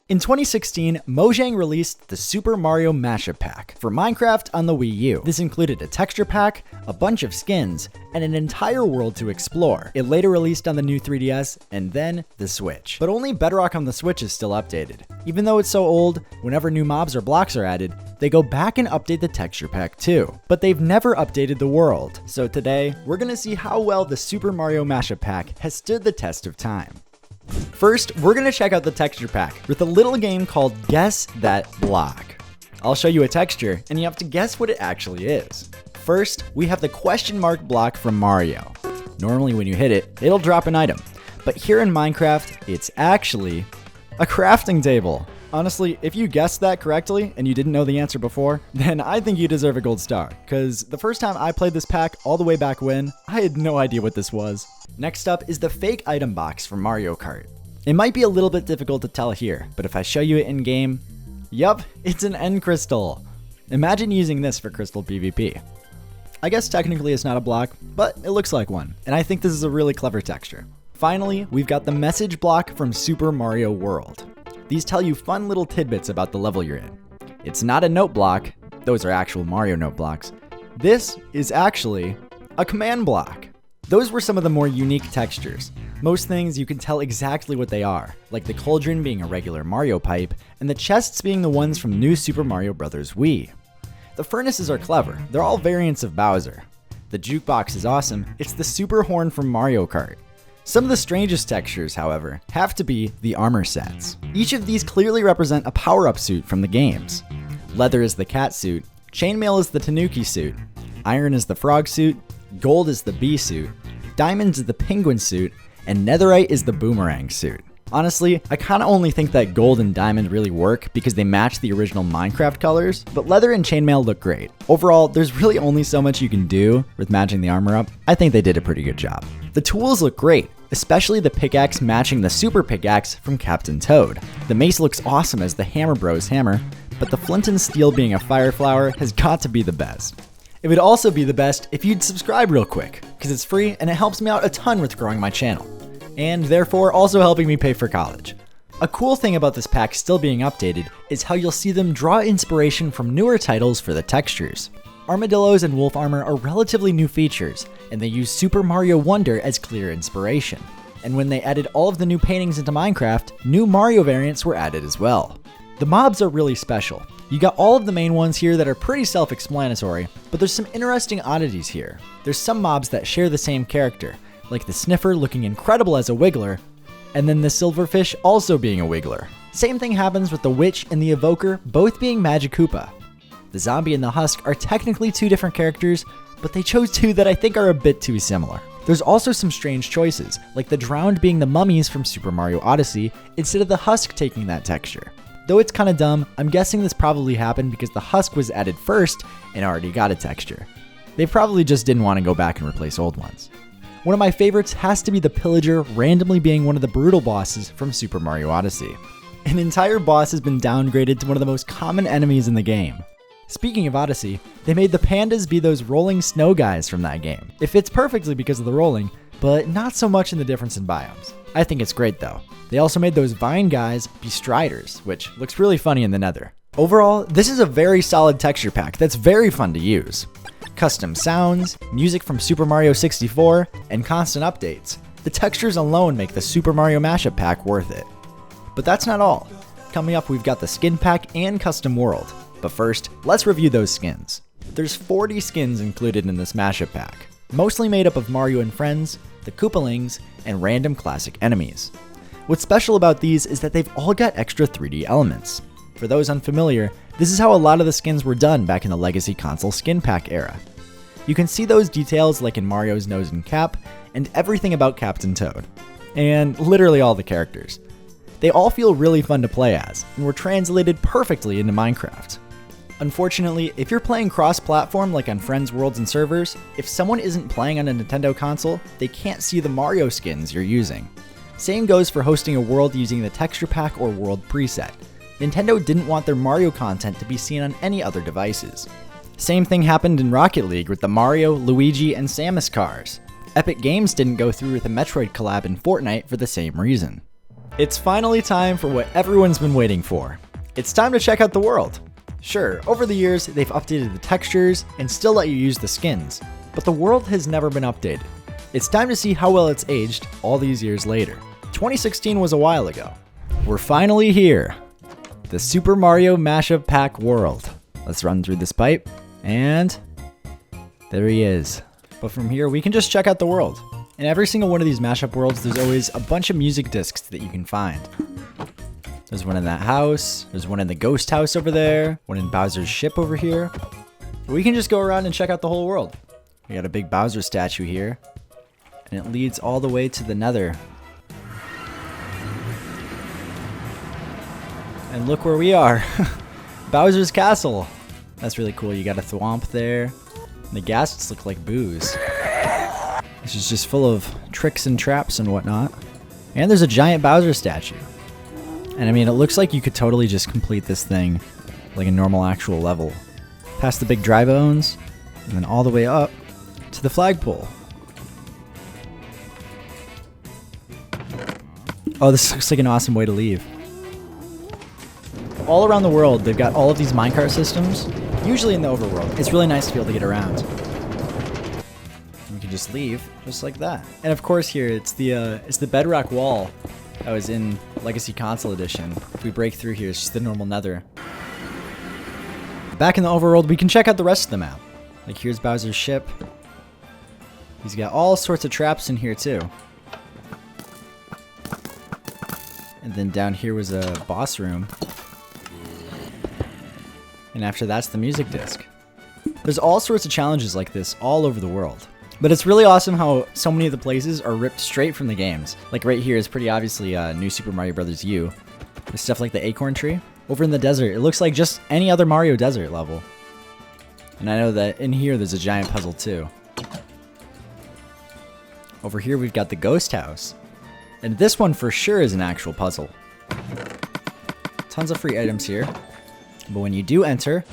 In 2016, Mojang released the Super Mario Mashup Pack for Minecraft on the Wii U. This included a texture pack, a bunch of skins, and an entire world to explore. It later released on the new 3DS and then the Switch. But only Bedrock on the Switch is still updated. Even though it's so old, whenever new mobs or blocks are added, they go back and update the texture pack too. But they've never updated the world. So today, we're gonna see how well the Super Mario Mashup Pack has stood the test of time. First, we're gonna check out the texture pack with a little game called Guess That Block. I'll show you a texture, and you have to guess what it actually is. First, we have the question mark block from Mario. Normally when you hit it, it'll drop an item. But here in Minecraft, it's actually a crafting table. Honestly, if you guessed that correctly and you didn't know the answer before, then I think you deserve a gold star. Cause the first time I played this pack all the way back when, I had no idea what this was. Next up is the fake item box from Mario Kart. It might be a little bit difficult to tell here, but if I show you it in game, yup, it's an end crystal. Imagine using this for crystal PvP. I guess technically it's not a block, but it looks like one, and I think this is a really clever texture. Finally, we've got the message block from Super Mario World. These tell you fun little tidbits about the level you're in. It's not a note block, those are actual Mario note blocks. This is actually a command block. Those were some of the more unique textures. Most things you can tell exactly what they are, like the cauldron being a regular Mario pipe, and the chests being the ones from New Super Mario Bros. Wii. The furnaces are clever, they're all variants of Bowser. The jukebox is awesome, it's the super horn from Mario Kart. Some of the strangest textures, however, have to be the armor sets. Each of these clearly represent a power-up suit from the games. Leather is the cat suit, chainmail is the tanuki suit, iron is the frog suit, gold is the bee suit, diamonds is the penguin suit, and netherite is the boomerang suit. Honestly, I kinda only think that gold and diamond really work because they match the original Minecraft colors, but leather and chainmail look great. Overall, there's really only so much you can do with matching the armor up. I think they did a pretty good job. The tools look great, especially the pickaxe matching the super pickaxe from Captain Toad. The mace looks awesome as the Hammer Bros hammer, but the flint and steel being a fire flower has got to be the best. It would also be the best if you'd subscribe real quick, because it's free and it helps me out a ton with growing my channel, and therefore also helping me pay for college. A cool thing about this pack still being updated is how you'll see them draw inspiration from newer titles for the textures. Armadillos and wolf armor are relatively new features, and they use Super Mario Wonder as clear inspiration. And when they added all of the new paintings into Minecraft, new Mario variants were added as well. The mobs are really special. You got all of the main ones here that are pretty self-explanatory, but there's some interesting oddities here. There's some mobs that share the same character, like the Sniffer looking incredible as a Wiggler, and then the Silverfish also being a Wiggler. Same thing happens with the Witch and the Evoker both being Magikoopa. The Zombie and the Husk are technically two different characters, but they chose two that I think are a bit too similar. There's also some strange choices, like the Drowned being the mummies from Super Mario Odyssey instead of the Husk taking that texture. Though it's kinda dumb, I'm guessing this probably happened because the Husk was added first and already got a texture. They probably just didn't want to go back and replace old ones. One of my favorites has to be the Pillager randomly being one of the brutal bosses from Super Mario Odyssey. An entire boss has been downgraded to one of the most common enemies in the game. Speaking of Odyssey, they made the pandas be those rolling snow guys from that game. It fits perfectly because of the rolling, but not so much in the difference in biomes. I think it's great though. They also made those vine guys be striders, which looks really funny in the nether. Overall, this is a very solid texture pack that's very fun to use. Custom sounds, music from Super Mario 64, and constant updates. The textures alone make the Super Mario Mashup Pack worth it. But that's not all. Coming up, we've got the skin pack and custom world. But first, let's review those skins. There's 40 skins included in this mashup pack, mostly made up of Mario and friends, the Koopalings, and random classic enemies. What's special about these is that they've all got extra 3D elements. For those unfamiliar, this is how a lot of the skins were done back in the Legacy Console skin pack era. You can see those details like in Mario's nose and cap, and everything about Captain Toad. And literally all the characters. They all feel really fun to play as, and were translated perfectly into Minecraft. Unfortunately, if you're playing cross-platform like on Friends, Worlds, and servers, if someone isn't playing on a Nintendo console, they can't see the Mario skins you're using. Same goes for hosting a world using the texture pack or world preset. Nintendo didn't want their Mario content to be seen on any other devices. Same thing happened in Rocket League with the Mario, Luigi, and Samus cars. Epic Games didn't go through with the Metroid collab in Fortnite for the same reason. It's finally time for what everyone's been waiting for. It's time to check out the world. Sure, over the years, they've updated the textures and still let you use the skins, but the world has never been updated. It's time to see how well it's aged all these years later. 2016 was a while ago. We're finally here. The Super Mario Mashup Pack world. Let's run through this pipe, and there he is. But from here, we can just check out the world. In every single one of these mashup worlds, there's always a bunch of music discs that you can find. There's one in that house, there's one in the ghost house over there, one in Bowser's ship over here. We can just go around and check out the whole world. We got a big Bowser statue here, and it leads all the way to the Nether. And look where we are. Bowser's castle. That's really cool. You got a thwomp there. The ghasts look like booze. This is just full of tricks and traps and whatnot. And there's a giant Bowser statue. And I mean, it looks like you could totally just complete this thing like a normal actual level. Past the big dry bones, and then all the way up to the flagpole. Oh, this looks like an awesome way to leave. All around the world, they've got all of these minecart systems, usually in the overworld. It's really nice to be able to get around. You can just leave, just like that. And of course here, it's the bedrock wall that was in Legacy Console Edition. If we break through here, it's just the normal Nether. Back in the overworld, we can check out the rest of the map. Like here's Bowser's ship. He's got all sorts of traps in here too. And then down here was a boss room. And after that's the music disc. There's all sorts of challenges like this all over the world. But it's really awesome how so many of the places are ripped straight from the games. Like right here is pretty obviously New Super Mario Bros. U. There's stuff like the acorn tree. Over in the desert, it looks like just any other Mario desert level. And I know that in here there's a giant puzzle too. Over here we've got the ghost house. And this one for sure is an actual puzzle. Tons of free items here. But when you do enter,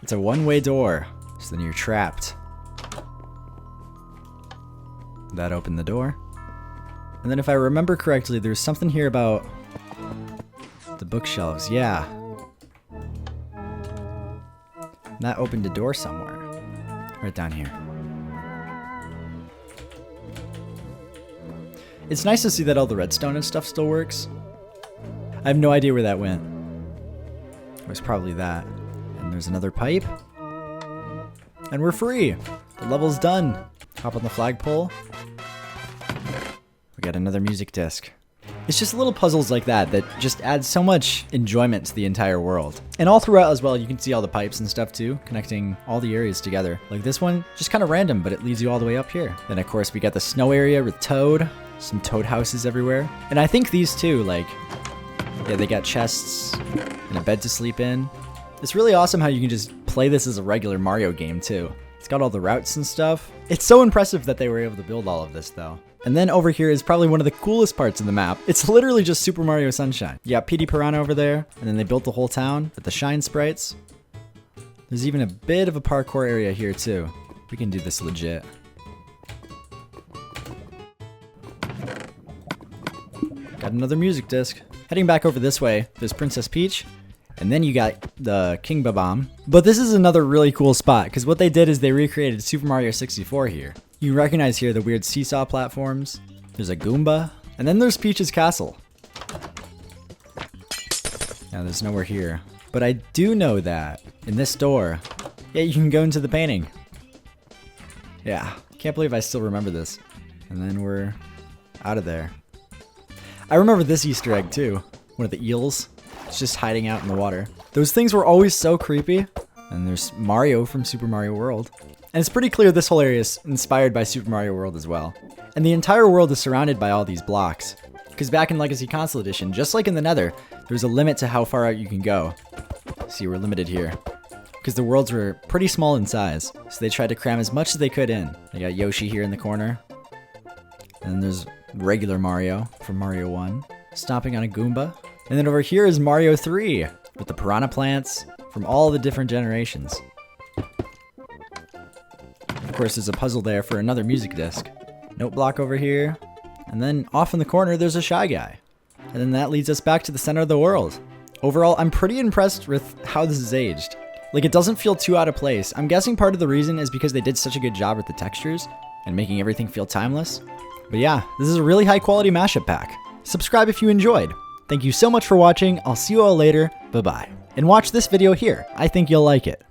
it's a one-way door. So then you're trapped. That opened the door. And then if I remember correctly, there's something here about the bookshelves. Yeah. And that opened a door somewhere. Right down here. It's nice to see that all the redstone and stuff still works. I have no idea where that went. It was probably that. And there's another pipe. And we're free. The level's done. Hop on the flagpole. We got another music disc. It's just little puzzles like that that just add so much enjoyment to the entire world. And all throughout as well, you can see all the pipes and stuff too, connecting all the areas together. Like this one, just kind of random, but it leads you all the way up here. Then of course we got the snow area with Toad. Some Toad houses everywhere. And I think these two, like, yeah, they got chests and a bed to sleep in. It's really awesome how you can just play this as a regular Mario game too. It's got all the routes and stuff. It's so impressive that they were able to build all of this though. And then over here is probably one of the coolest parts of the map. It's literally just Super Mario Sunshine. You got Petey Piranha over there, and then they built the whole town with the shine sprites. There's even a bit of a parkour area here too. We can do this legit. Got another music disc. Heading back over this way, there's Princess Peach. And then you got the King Babam. But this is another really cool spot, because what they did is they recreated Super Mario 64 here. You recognize here the weird seesaw platforms. There's a Goomba. And then there's Peach's castle. Now there's nowhere here. But I do know that in this door, yeah, you can go into the painting. Yeah, can't believe I still remember this. And then we're out of there. I remember this Easter egg too. One of the eels. It's just hiding out in the water. Those things were always so creepy. And there's Mario from Super Mario World. And it's pretty clear this whole area is inspired by Super Mario World as well. And the entire world is surrounded by all these blocks. Because back in Legacy Console Edition, just like in the Nether, there's a limit to how far out you can go. See, we're limited here. Because the worlds were pretty small in size. So they tried to cram as much as they could in. They got Yoshi here in the corner. And then there's regular Mario from Mario 1. Stomping on a Goomba. And then over here is Mario 3 with the piranha plants from all the different generations. Of course, there's a puzzle there for another music disc. Note block over here. And then off in the corner, there's a Shy Guy. And then that leads us back to the center of the world. Overall, I'm pretty impressed with how this is aged. Like, it doesn't feel too out of place. I'm guessing part of the reason is because they did such a good job with the textures and making everything feel timeless. But yeah, this is a really high quality mashup pack. Subscribe if you enjoyed. Thank you so much for watching. I'll see you all later. Bye-bye. And watch this video here. I think you'll like it.